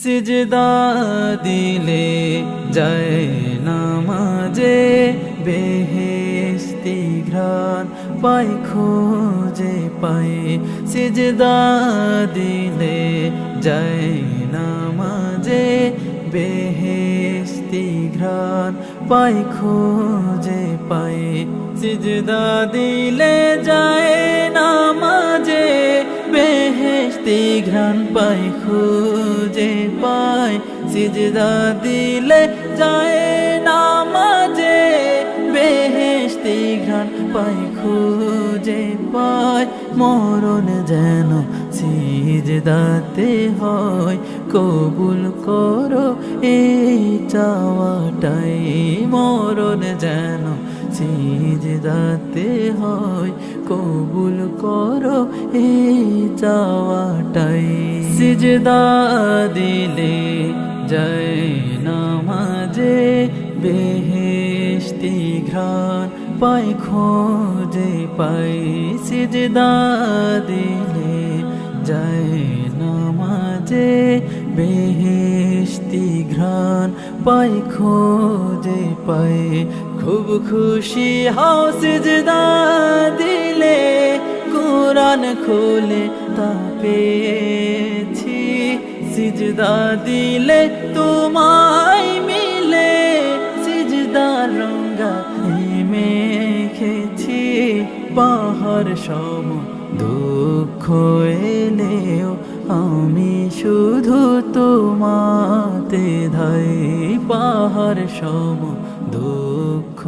সিজদা দিলে যায় নামাজে বেহেশতি ঘ্রাণ পাই খুঁজে পাই সিজদা দিলে যায় নামাজে বেহেশতি ঘ্রাণ পাই খুঁজে পাই সিজদা দিলে যায় নামাজে বেহেশতি ঘ্রাণ পাই খুঁজে পাই সিজদা দিলে যায় নামাজে বেহেশতি ঘ্রাণ পাই খুঁজে পাই মরণ যেন সিজদাতে হয় কবুল করো এই চাওয়াটাই মরণ যেন সিজদাতে হয় কবুল করো এই চাওয়াটাই সিজদা দিলে যায় নামাজে বেহেশতি ঘ্রাণ পাই খুঁজে পাই সিজদা দিলে যায় নামাজে বেহেশতি ঘ্রাণ পাই খুঁজে পাই খুব খুশি হও সিজদা দিলে কুরআন খুলে তা পেয়েছি সিজদা দিলে তোমায় মিলে সিজদার রঙা মেখেছি পাহাড় সম দুঃখ এলেও আমি শুধু তোমাতে ধাই পাহাড় সম দুঃখ